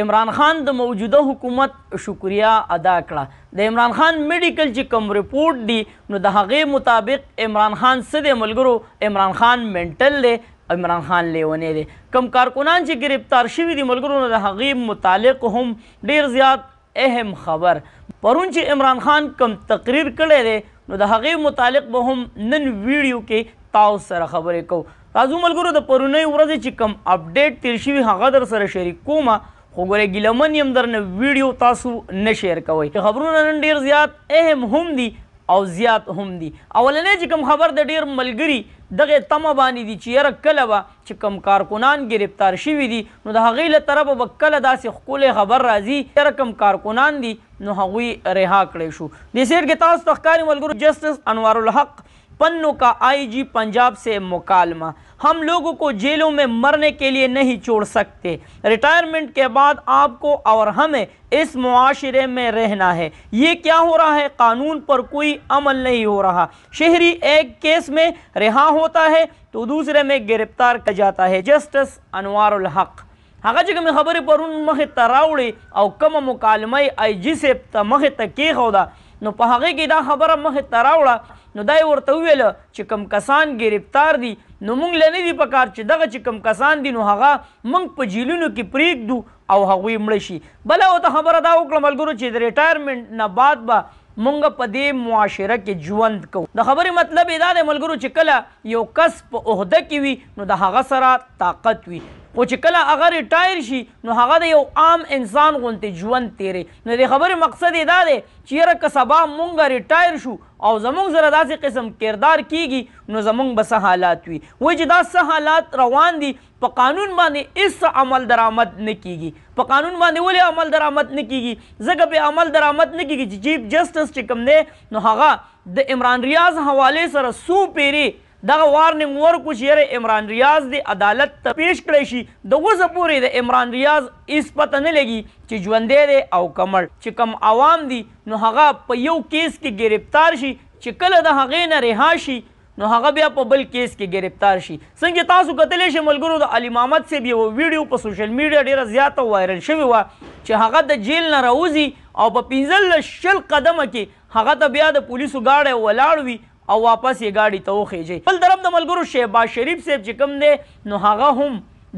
عمران خان د موجوده حکومت شکریا ادا کړه د عمران خان میډیکل چې کوم رپورټ دی نو د هغې مطابق عمران خان څه دی ملګرو عمران خان منټل دی عمران خان لیونی دی کم کارکنان چې گرفتار شوي دي ملګرو نو د هغې متعلق هم ډیر زیات اهم خبر پرون چې عمران خان کم تقریر کړی دی نو د هغې متعلق به هم نن ویډیو کې تاسو سره خبرې کوو راځو ملګرو د پرونۍ ورځې چې کم اپډیټ تیر شوي هغه در سره شریک کومه خو ګورې ګیلمن یم درنه ویډیو تاسو نه شیر کوئ خبرونه نن ډېر زیات اهم هم دي او زیات هم دي اولنی چې کوم خبر د ډېر ملګري دغې تمه باندې دي چې یاره کله به چې کوم کارکنان گرفتار شوي دي نو د هغې له طرفه به کله داسې ښکلی خبر راځي یاره کوم کارکنان دي نو هغوی رها کړی شو دې سیټ کې تاسو ته ښکاري ملګرو جسٹس انوار الحق पन्नों का आईजी पंजाब से मुकालमा हम लोगों को जेलों में मरने के लिए नहीं छोड़ सकते रिटायरमेंट के बाद आपको और हमें इस मुआशरे में रहना है ये क्या हो रहा है कानून पर कोई अमल नहीं हो रहा शहरी एक केस में रिहा होता है तो दूसरे में गिरफ्तार किया जाता है जस्टिस अनवार उल हक هغه چې کومې خبرې پرون مخې ته راوړې او کومه مکالمه یې آی جي صاحب ته مخې ته کېښوده نو په هغې کې دا خبره مخې ته راوړه نو دا یې ورته وویله چې کوم کسان ګرفتار دي نو موږ له نه دي په کار چې دغه چې کوم کسان دي نو هغه موږ په جیلونو کې پرېږدو او هغوی مړه شي بله ورته خبره دا وکړه ملګرو چې د ریټایرمنټ نه بعد به مونږ په دې معاشره کې ژوند کوو د خبرې مطلب یې دا دی ملګرو چې کله یو کس په عهده کې وي نو د هغه سره طاقت وي خو چې کله هغه ریټایر شي نو هغه د یو عام انسان غوندې ژوند تیری نو د خبرې مقصد یې دا دی چې یاره که سبا مونږ ریټایر شو او زمونږ سره داسې قسم کردار کیږي نو زمونږ به څه حالات وي وایي چې دا څه حالات روان دي په قانون باندې هېڅ عمل درآمد نه کیږي په قانون باندې ولې عمل درآمد نه کیږي ځکه پې عمل درآمد نه کیږي چې چیف جسټس چې کوم دی نو هغه د عمران ریاض حوالې سره څو پیرې دغه وارننګ ورکړو چې یاره عمران ریاض د عدالت ته پیش کړی شي د اوسه پورې د عمران ریاض هېڅ پته نه لګي چې ژوندی دی او که مړ چې کوم عوام دي نو هغه په یو کیس کې ګرفتار شي چې کله د هغې نه رها شي نو هغه بیا په بل کیس کې گرفتار شي څنګه تاسو کتلی شئ ملګرو د علي محمد صاحب یو ویډیو په سوشل میډیا ډېره زیاته وایرل شوې وه چې هغه د جیل نه راوځي او په 15 قدمه کې هغه ته بیا د پولیسو گاډی ولاړ وي او واپس یې گاډي ته وخیژي بل طرف د ملګرو شهباز شریف صاحب چې کوم دی نو هغه هم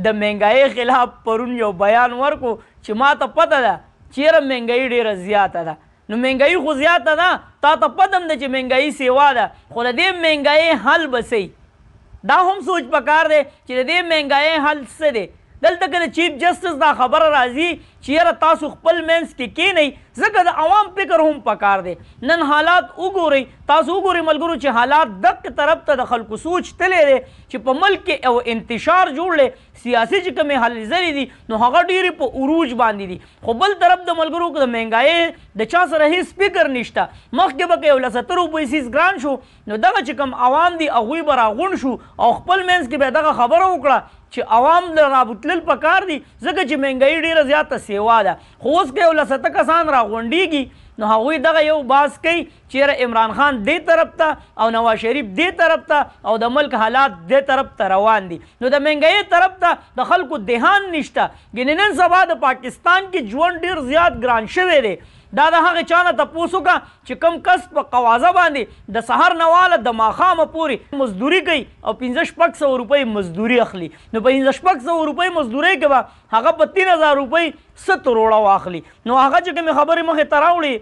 د مهنګایۍ خلاف پرون یو بیان ورکو چې ما ته پته ده چې یاره مهنګایي ډېره زیاته ده نو مهنګایي خو زیاته ده تا ته پته هم ده چې مهنګایي سیوا ده خو د دې مهنګایۍ حل به څه دا هم سوچ پکار دی چې د دې مهنګایۍ حل څه دی دلته که د چیف جسټس دا خبره راځي چې یاره تاسو خپل منځ کې کینئ ځکه د عوام فکر هم پکار دی نن حالات وګورئ تاسو وګورئ ملګرو چې حالات دقې طرف ته د خلکو سوچ تللی دی چې په ملک کې یو انتشار جوړ دی سیاسي چې کومې هلې ځلې دي نو هغه ډېرې په عروج باندې دي خو بل طرف د ملګرو د مهنګایۍ د چا سره هېڅ فکر نشته مخکې به که یو له 70 روپۍ سیس ګران شو نو دغه چې کوم عوام دي هغوی به راغونډ شو او خپل منځ کې به دغه خبره وکړه چې عوام له رابطلل پکار دي ځکه چې مهنګایي ډېره زیاته سیوا ده خو اوس که یو له 70 کسان راغونډېږي نو هغوی دغه یو باس کوي چې یاره عمران خان دې طرف ته او نواز شریف دې طرف ته او د ملک حالات دې طرف ته روان دي نو د مهنګایۍ طرف ته د خلکو دهان نشته ګینې نن سبا د پاکستان کې ژوند ډېر زیات ګران شوی دی دا د هغې چا نه تپوس وکړه چې کوم کس په قوازه باندې د سهار نه واله د ماښامه پورې مزدوري کوي او 1500 روپۍ مزدوري اخلي نو په 1500 روپۍ مزدورۍ کې به هغه په 3000 روپۍ ست روړه واخلي نو هغه چې کومې خبرې مخې ته راوړي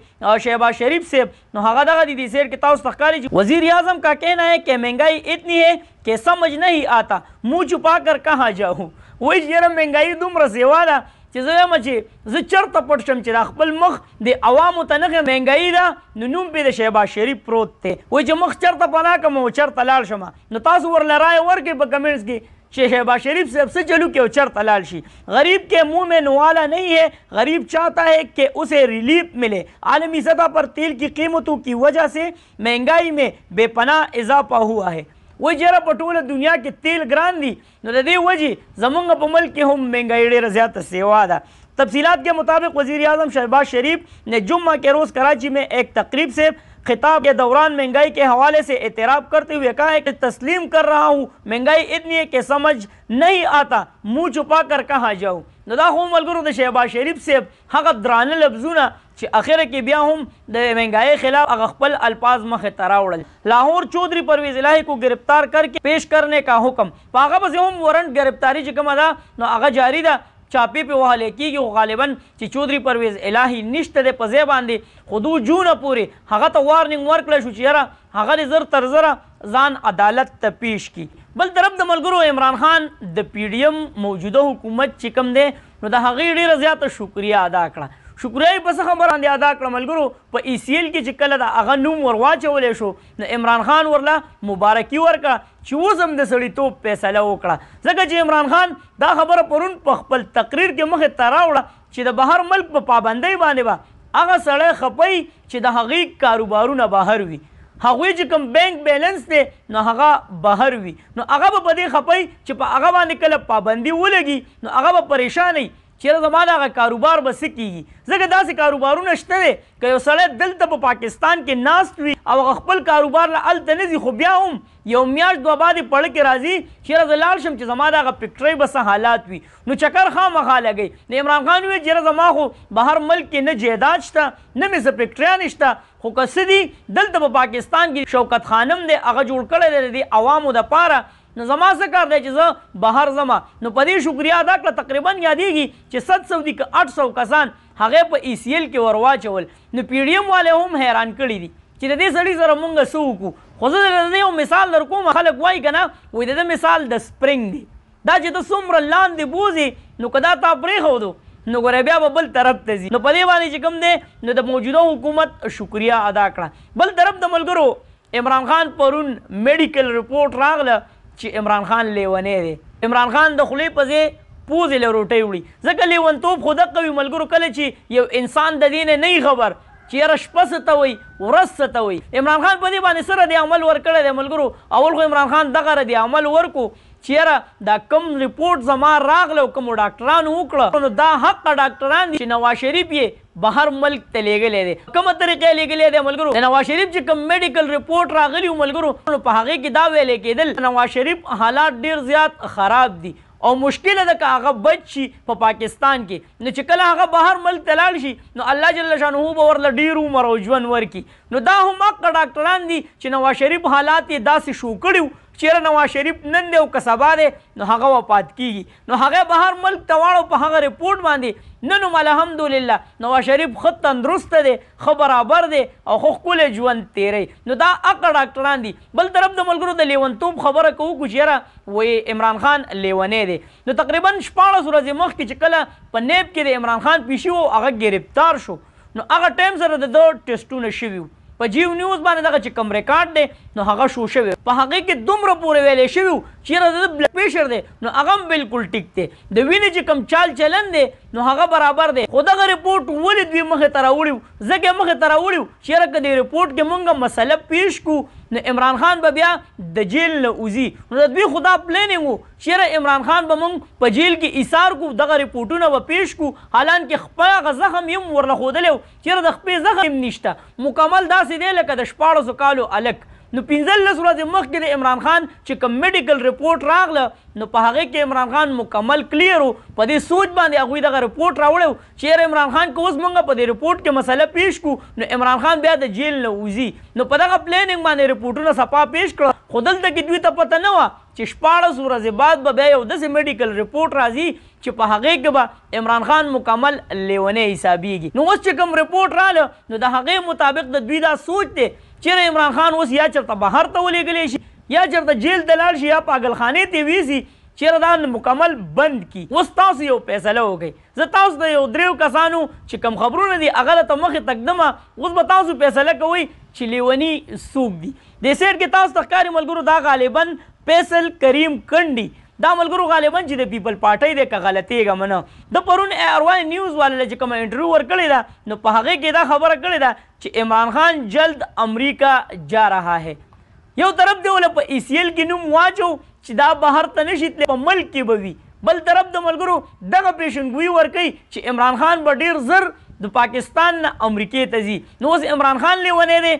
شهباز شریف صاحب نو هغه دغه دي سیر کې تاسو ته ښکاري چې وزیر اعظم کا کہنا ہے کہ مہنگائی اتنی ہے کہ سمجھ نہیں آتا منہ چھپا کر کہاں جاؤں وایي چې یاره مهنګایي دومره سیوا ده چې زه وایم چې زه چېرته پټ شم چې دا خپل مخ د عوامو ته نښې مهنګایي ده نو نوم پرې د شهباز شریف پروت دی وایي چې مخ چېرته پناه کړم او چېرته لاړ شم نو تاسو ورله رایه ورکړئ په کمنټس کې چې شهباز شریف صاحب سے چلو کہ وہ چرتا لال شی غریب کے منہ میں نوالا نہیں ہے غریب چاہتا ہے کہ اسے ریلیف ملے عالمی سطح پر تیل کی قیمتوں کی وجہ سے مہنگائی میں بے پناہ اضافہ ہوا ہے وایي چې یاره په ټوله دنیا کې تیل ګران دي نو د دې وجې زمونږ په ملک کې هم مهنګایي ډېره زیاته سیوا ده تفصیلات کے مطابق وزیر اعظم شہباز شریف نے جمعہ کے روز کراچی میں ایک تقریب سے خطاب کے دوران مہنگائی کے حوالے سے اعتراف کرتے ہوئے کہا ہے کہ تسلیم کر رہا ہوں مہنگائی اتنی ہے کہ سمجھ نہیں آتا منہ چھپا کر کہاں جاؤں نو دا خو ملګرو د شهباز شریف صاحب هغه درانه لفظونه چې اخره کې بیا هم د مهنګای خلاف هغه خپل الفاظ مخې ته راوړل لاہور چودھری پرویز الہی کو گرفتار کر کے پیش کرنے کا حکم په هغه پسې هم وارنټ گرفتاری چې کومه ده نو هغه جاری ده چاپی په وهلی کېږي خو غالبا چې چودھری پرویز الہی نشته دی په ځای باندې خو دو جونه پورې هغه ته وارننګ ورکړی شو چې یاره هغه دې زر تر زره ځان عدالت ته پیش کړي بل طرف د ملګرو عمران خان د پی ډي ایم موجوده حکومت چې کوم دی نو د هغې ډېره زیاته شکریه ادا کړه شکریه یې په څه خبره باندې ادا کړه ملګرو په ای سی ایل کې چې کله د هغه نوم ور واچولی شو نو عمران خان ورله مبارکي ورکړه چې اوس هم د سړیتوب فیصله وکړه ځکه چې عمران خان دا خبره پرون په خپل تقریر کې مخې ته راوړه چې د بهر ملک په پابندۍ باندې به هغه سړی خپوي چې د هغې کاروبارونه بهر وي هغوی چې کوم بینک بیلنس دی نو هغه بهر وي نو هغه به په دې خپوي چې په هغه باندې کله پابندي ولګي نو هغه به پریشان وي چیرې زما د هغه کاروبار به څه کېږي ځکه داسې کاروبارونه شته دی که یو سړی دلته په پاکستان کې ناست وي او هغه خپل کاروبار له هلته نه ځي خو بیا هم یو میاشت دوه بعدې پړه کې راځي چیرې زه لاړ شم چې زما د هغه فکټرۍ به څه حالات وي نو چکر خامخا لګوي نو عمران خان وویل چیرې زما خو بهر ملک کې نه جایداد شته نه مې څه فکټریان شته خو که څه دي دلته په پاکستان کې شوکت خانم دی هغه جوړ کړی دی د عوامو دپاره نو زما څه کار دی چې زه بهر ځمه نو په دې شکریه ادا کړه تقریبا یادېږي چې 700 دي که 800 کسان هغې په ای سی ایل کې ور واچول نو پی ډي ایم والے هم حیران کړي دي چې د دې سړي سره مونږ څه وکړو خو زه د دې یو مثال در کوم خلک وایي که نه وایي د ده مثال د سپرینګ دی دا چې ته څومره لاندې بوځې نو که دا تا پرېښودو نو ګوره بیا به بل طرف ته ځي نو په دې باندې چې کوم دی نو د موجوده حکومت شکریه ادا کړه بل طرف د ملګرو عمران خان پرون میډیکل رپورټ راغله چې عمران خان لیونی دی عمران خان د خولې په ځای پوزې له روټۍ وړي ځکه لیونتوب خو دقه وي ملګرو کله چې یو انسان د دې نه خبر چې یاره شپه څه ته وایي ورځ څه ته وایي عمران خان په دې باندې څه ردي عمل ورکړی دی ملګرو اول خو عمران خان دغه ردي عمل ورکو چې یاره دا کوم رپورټ زما راغله او کومو ډاکټرانو وکړه نو دا حقه ډاکټران دي چې نواز شریف یې بهر ملک ته لیږلی دی کومه طریقې لیږلی دی ملګرو د نواز شریف چې کوم میډیکل رپورټ راغلی و ملګرو نو په هغې کې دا ویلی کېدل نواز شریف حالات ډېر زیات خراب دي او مشکله ده که هغه بچ شي په پاکستان کې نو چې کله هغه بهر ملک ته لاړ شي نو الله جل شانه به ورله ډېر عمر او ژوند ورکړي نو دا هم حقه ډاکټران دي چې نواز شریف حالات یې داسې شو کړي چیرې نواز شریف نن دی او که سبا دی نو هغه وفات کېږي نو هغه بهر ملک ته واړو په هغه رپورټ باندې نن هم الحمدلله نواز شریف ښه تندرسته دی ښه برابر دی او ښه ښکلی ژوند تیری نو دا حقه ډاکټران دي بل طرف د ملګرو د لیونتوب خبره کوو چې یاره وایي عمران خان لیونی دی نو تقریبا 14 ورځې مخکې چې کله په نیب کې د عمران خان پیشي و هغه ګرفتار شو نو هغه ټایم سره د ده ټیسټونه شوي وو په جیو نیوز باندې دغه چې کوم ریکارډ دی نو هغه شو شوی په هغې کې دومره پورې ویلی شوي وو چې یاره د بلډ پریشر دی نو هغه هم بالکل ټیک دی د وینې چې کوم چال چلن دی نو هغه برابر دی خو دغه رپورټ ولې دوی مخې ته راوړي وو ځکه یې مخې ته راوړي وو چې یاره که دې رپورټ کې مونږ مسله پیش کړو نو عمران خان به بیا د جیل نه وځي نو د دوی خو دا پلیننګ وو چې یاره عمران خان به مونږ په جیل کې ایثار کړو دغه رپورټونه به پیش کړو حالانکې خپل هغه زخم یې هم ورله ښودلی و چې یاره د خپې زخم هم نشته مکمل داسې دی لکه د 14 کالو الک نو 15 ورځې مخکې د عمران خان چې کوم میډیکل رپورټ راغله نو په هغې کې عمران خان مکمل کلیر و په دې سوچ باندې هغوی دغه رپورټ راوړی و چې یاره عمران خان که اوس مونږ په دې رپورټ کې مسله پیش کړو نو عمران خان بیا د جیل نه وځي نو په دغه پلیننګ باندې رپورټونه صفا پیش کړه خو دلته کې دوی ته پته نه وه چې 14 ورځې بعد به بیا یو داسې میډیکل رپورټ راځي چې په هغې کې به عمران خان مکمل لیونی حسابیږي نو اوس چې کوم رپورټ راله نو د هغې مطابق د دوی دا سوچ دی چیرې عمران خان اوس یا چېرته بهر ته ولېږلی شي یا چېرته جیل ته لاړ شي یا پاگلخانې ته ویسي چیرې دا مکمل بند کی اوس تاسو یو فیصله وکړئ زه تاسو د یو 3 کسانو چې کوم خبرونه دي هغه ته مخې تقدمه اوس به تاسو فیصله کوئ چې لیوني څوک دي دې سیټ کې تاسو ته ښکاري ملګرو دا غالبا فیصل کریم کنډي دا ملګرو غالبا چې د پیپل پارټۍ دی که غلطېږم نه د پرون اروای نیوز والا چې کومه انټرویو ورکړې ده نو په هغې کې دا خبره کړې ده چې عمران خان جلد امریکا جا رہا ہے یو طرف دی وله په ای سی ایل کې نوم واچو چې دا بهر ته نشي تللی په ملک کې به وي بل طرف د ملګرو دغه پیشنګویي ورکوي چې عمران خان به ډېر زر د پاکستان نه امریکې ته ځي نو اوس عمران خان لیونی دی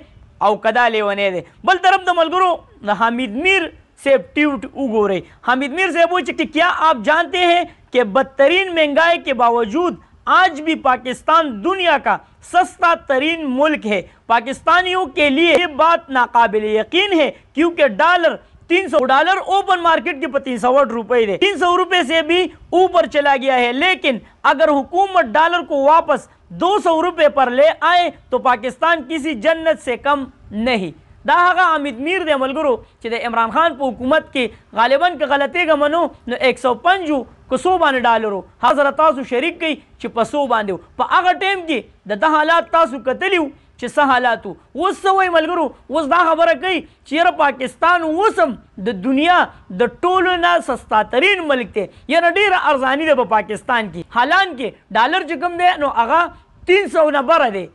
او کدا لیونی دی بل طرف د ملګرو د حمید میر صاحب ٹویٹ وګورئ حمید میر صاحب وایي چې کیا آپ جانتے ہیں कि बदतरीन महंगाई के बावजूद आज भी पाकिस्तान दुनिया का सस्ता तरीन मुल्क है। पाकिस्तानियों के लिए ये बात नाकाबिल यकीन है, क्योंकि डॉलर $300 ओपन मार्केट के 308 रुपए थे, 300 रुपए से भी ऊपर चला गया है। लेकिन अगर हुकूमत डॉलर को वापस 200 रुपए पर ले आए तो पाकिस्तान किसी जन्नत से कम नहीं। दा हगा हामिद मीर दे मलगुरो कि दे इमरान खान पर हुकूमत की गालिबन के गलती का मनो न 105 को 100 बाने डॉलरो हजरत तासु शरीक गई कि पर 100 बांधे पर अगर टाइम की द हालात तासु कतलियो कि स हालातु उस वही मलगुरो उस दा खबर कई चेर पाकिस्तान उसम द दुनिया द टोलना सस्ता तरीन मुल्क थे या न डेर अर्जानी दे पाकिस्तान की हालांकि डॉलर चिकम दे नो आगा 300 न बर दे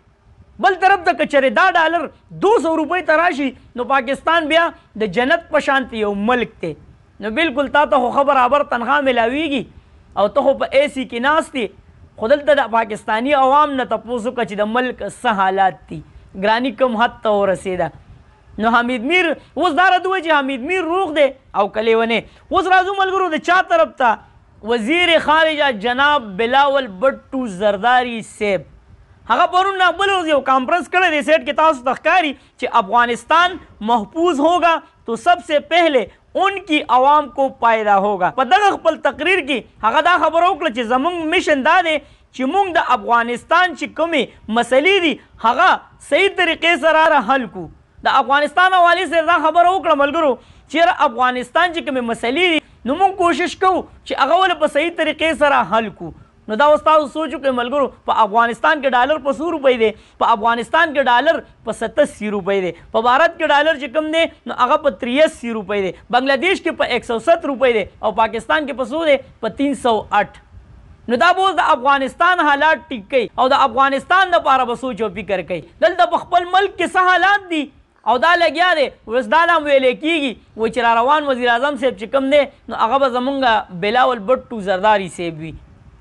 बल तरफ तक चरे दा डॉलर 200 रुपए तराशी नो पाकिस्तान बिया द जन्नत पशांति यो मुल्क थे नो बिल्कुल ता तो खबर आबर तनख्वाह मिलावीगी और तो पर एसी की नास्ती खुदल द पाकिस्तानी अवाम न तपोसु कच द मुल्क स हालात थी ग्रानी कम हद तो रसीदा नो हामिद मीर उस दारा दुए जी हामिद मीर रोक दे औ कले वने उस राजू मलगुरु दे चा तरफ था वजीर खारिजा जनाब बिलावल भट्टू जरदारी सेब हगा परुन ना बोलो जो कॉन्फ्रेंस करे दे सेट के तास तखकारी कि अफगानिस्तान महफूज होगा तो सबसे पहले उनकी आवाम को फायदा होगा। पदग पल तकरीर की हगा दा खबर ओकल कि जमुंग मिशन दा दे कि मुंग द अफगानिस्तान ची कमी मसली दी हगा सही तरीके से रा हल को द अफगानिस्तान वाली से दा खबर ओकल मलगरो चेर अफगानिस्तान ची कमी मसली दी नुमुंग कोशिश करो कि अगवल पर सही तरीके से रा हल को न दा उस्ताद सोचो कि मलगुरु पर अफगानिस्तान के डॉलर पर 100 रुपये दे, पर अफगानिस्तान के डॉलर पर 87 रुपये दे, पर भारत के डॉलर चिकम दे न अगर पर 83 रुपये दे, बांग्लादेश के पर 107 रुपये दे और पाकिस्तान के पर 100 दे पर 308 न दा बोल दा अफगानिस्तान हालात टिक गई और दा अफगानिस्तान दा पारा बसो चौपी कर गई दल दा बखपल मुल्क के हालात दी और दा लग्या दे उस दाला वेले कीगी वो चरा रवान वजीर आजम से चिकम दे न अगर जमुंगा बिलावल भट्टू जरदारी से भी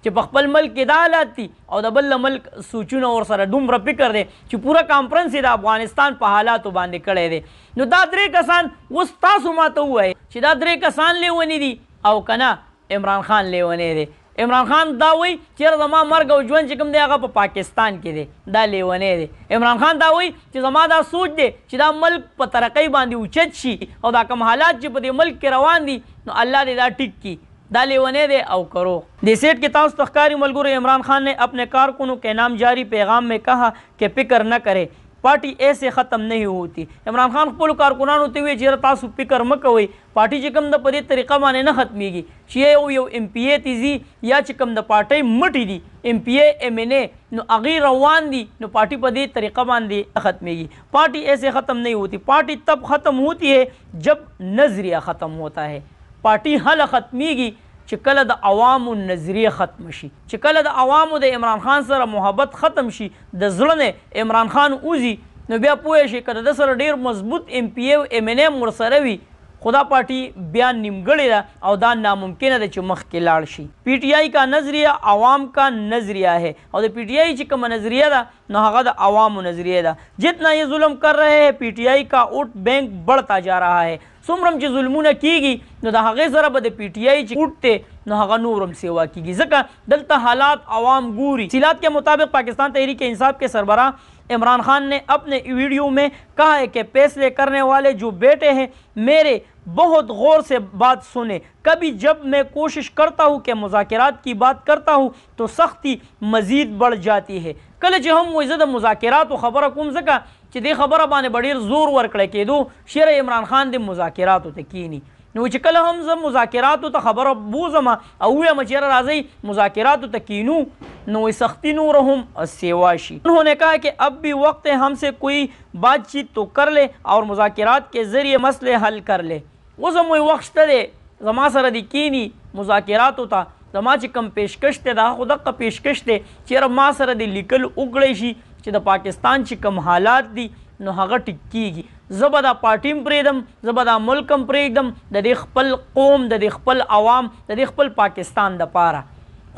कि बखपल मुल्क की दालत थी और दबल मुल्क सूचना और सर डूमर फिक्र दे कि पूरा कॉन्फ्रेंस दा अफगानिस्तान पर हालात बांधे कड़े दे नो दादरे कसान उस तासुमा तो हुआ है कि दादरे कसान ले वनी दी और कना इमरान खान ले वने दे इमरान खान दा वही चेर जमा मर गो जुन चिकम दे आगा पाकिस्तान के दे दा ले वने दे इमरान खान दा वही कि जमा दा सोच दे कि दा मुल्क पर तरक्की बांधी उचत शी और दा कम हालात जो पदे मुल्क के रवान दी नो अल्लाह दे दा टिक की दाले वने दे औ करो दे सेठ के ताउस तख्कारी मलगुर इमरान खान ने अपने कारकुनों के नाम जारी पैगाम में कहा कि फिक्र न करे पार्टी ऐसे ख़त्म नहीं होती। इमरान खान पुल कारकुनान होते हुए जेर तासु फिक्र मक हुई पार्टी चिकम द पदे तरीका माने न खत्मीगी शे यो MPA तीजी या चिकम द पार्टी मटी दी MPA MNA नो अगी रवान दी नो पार्टी पदे तरीका मान दी खत्मीगी। पार्टी ऐसे ख़त्म नहीं होती, पार्टी तब ख़त्म होती है जब नज़रिया ख़त्म होता है। पार्टी हल खत्मीगी चिकल द अवाम नजरिया खत्म शी चिकल द अवाम द इमरान खान सर मोहब्बत खत्म शी द ज़ुल्म इमरान खान उजी न बिया पोए शी कद द सर ढेर मजबूत MPA MNA मुरसरवी खुदा पार्टी बयान निमगड़े दा और दा नामुमकिन है चुमख के लाड़ शी। PTI का नजरिया अवाम का नजरिया है और PTI चिकम नजरिया दा न द अवाम नजरिया दा। जितना ये जुल्म कर रहे हैं PTI का वोट बैंक बढ़ता जा रहा है। सुमरम ची जुल्मुना कीगी न दा हगे जरा बदे PTI ची उठते न हगा नूरम सेवा कीगी जका दलता हालात अवाम गुरी। सिलात के मुताबिक पाकिस्तान तहरीक इंसाफ के सरबराह इमरान खान ने अपने वीडियो में कहा है कि फैसले करने वाले जो बेटे हैं मेरे बहुत गौर से बात सुने। कभी जब मैं कोशिश करता हूँ कि मुज़ाकरात की बात करता हूँ तो सख्ती मज़ीद बढ़ जाती है। कल जो हम वजद मुज़ाकरात खबर कुम सका कि दे खबर बाने बड़ी जोर वर्कड़े के दो शेर इमरान खान दे मुज़ाकरात होते की नहीं नो कल हम जब मुज़ाकरात तो खबर बूजमा अवे मचेरा राजी मुज़ाकरात तकीनू नो सख्ती नूर हम सेवाशी। उन्होंने कहा कि अब भी वक्त है हमसे कोई बातचीत तो कर ले और मुज़ाकरात के ज़रिए मसले हल कर ले। वो जम वक्त दे जमा सर दी मुज़ाकरात होता जमा ची कम पेशकश थे दा खुद का पेशकश थे चेर मा सर दी लिकल उगड़े शी ची द पाकिस्तान ची कम हालात दी नो हगा टिक्कीगी ज़बदा पार्टीम प्रेदम ज़बदा मुल्कम प्रेदम द दे खपल कौम द दे खपल अवाम द दे खपल पाकिस्तान द पारा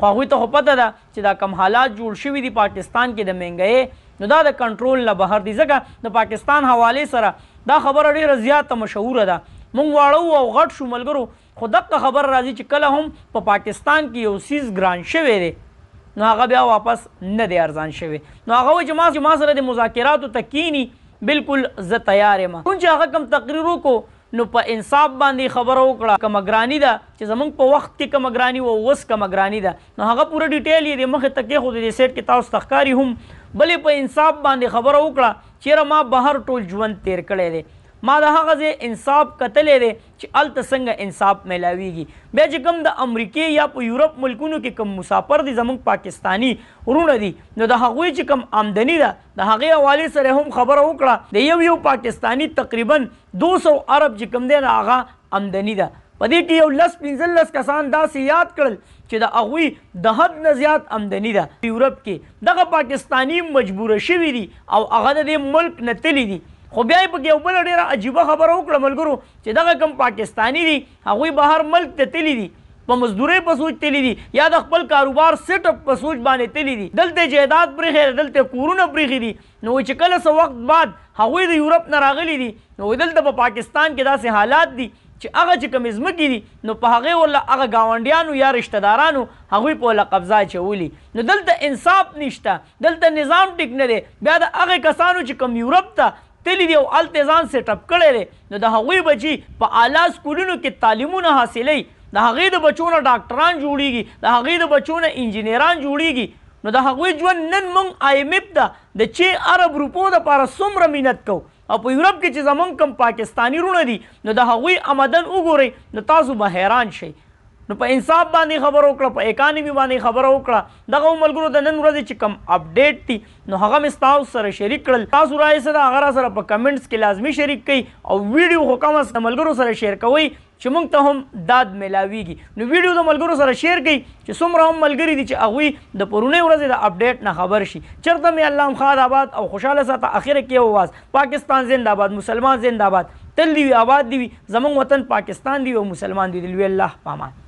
ख्वाही तो पता दा कि दा कम हालात जुड़ शुवी दी पाकिस्तान के द महंगाई नो दा कंट्रोल न बहर दी जगह द पाकिस्तान हवाले सरा दा खबर अड़ी रजियात मशहूर दा मुंग वाड़ो और गट शु मलगरो خو دغه خبر راځي چې کله هم په پاکستان کې یو سیز ګران شوی دی نو هغه بیا واپس نه دی ارزان شوی. نو هغه وایي چې ما سره د مذاکراتو ته کینی بالکل زه تیار یم. کوم چې هغه کم تقریر وکړو نو په انصاف باندې خبره وکړه کومه ګراني ده چې زمونږ په وخت کې کومه ګراني و اوس کومه ګراني ده نو هغه پوره ډیټیل یې د مخې ته کېښود د سیټ کې تاسو ته ښکاري هم. بلې په انصاف باندې خبره وکړه چیرې ما بهر ټول ژوند تیر کړی دی ما د هغه ځای انصاف کتلی دی چې هلته څنګه انصاف میلاویږي. بیا چې کوم د امریکې یا په یورپ ملکونو کې کوم مسافر دي زموږ پاکستانی وروڼه دي نو د هغوی چې کوم آمدني ده د هغې حوالې سره هم خبره وکړه د یو پاکستانی تقریبا 200 ارب چې کوم دی نه هغه آمدني ده. په دې کې یو 10-15 کسان داسې یاد کړل چې د هغوی د حد نه زیات آمدني ده. یورپ کې دغه پاکستانی مجبوره شوي دي او هغه د دې ملک نه تللي دي. خو بیا یې پکې یو بله ډېره عجیبه خبره وکړه ملګرو چې دغه کوم پاکستانی دي هغوی بهر ملک ته تللي دي په مزدورۍ په سوچ تللي دي یا د خپل کاروبار سیټ اپ په سوچ باندې تللي دي. دلته جایداد پرېښی دی دلته کورونه پرېښي دي نو چې کله څه وخت بعد هغوی د یورپ نه راغلي دي نو دلته په پاکستان کې داسې حالات دي چې هغه چې کومې ځمکې دي نو په هغې ورله هغه ګاونډیانو یا رشته دارانو هغوی په ورله قبضه اچولي. نو دلته انصاف نشته دلته نظام ټیک نه دی. بیا د هغې کسانو چې کوم یورپ ته تللی دی او هلته ځان سیټ اپ کړی دی نو د هغوی بچي په اعلی سکولونو کې تعلیمونه حاصلوي د هغې د بچو نه ډاکټران جوړیږي د هغې د بچو نه انجینران جوړیږي. نو د هغوی ژوند نن موږ IMF ته د 6 ارب روپو دپاره څومره مینت کوو او په یورپ کې چې زمونږ کم پاکستانی وروڼه دي نو د هغوی آمدن وګورئ نو تاسو به حیران شئ. نو په انصاف باندې خبره وکړه په اکانمي باندې خبره وکړه. دغه ملګرو د نن ورځې چې کوم اپډیټ دي نو هغه مې ستاسو سره شریک کړل. تاسو رایې څه ده هغه را سره په کمنټس کې لازمي شریک کړئ او ویډیو خو کم از کم ملګرو سره شیر کوئ چې موږ ته هم داد میلاویږي. نو ویډیو د ملګرو سره شیر کړئ چې څومره هم ملګري دي چې هغوی د پرونۍ ورځې د اپډیټ نه خبر شي. چېرته مې الله هم ښاد آباد او خوشحاله ساته. اخره کې یو آواز پاکستان زنده باد مسلمان زنده باد تل دی وي آباد دی وي زموږ وطن پاکستان دی او مسلمان دی. لوی الله پامان.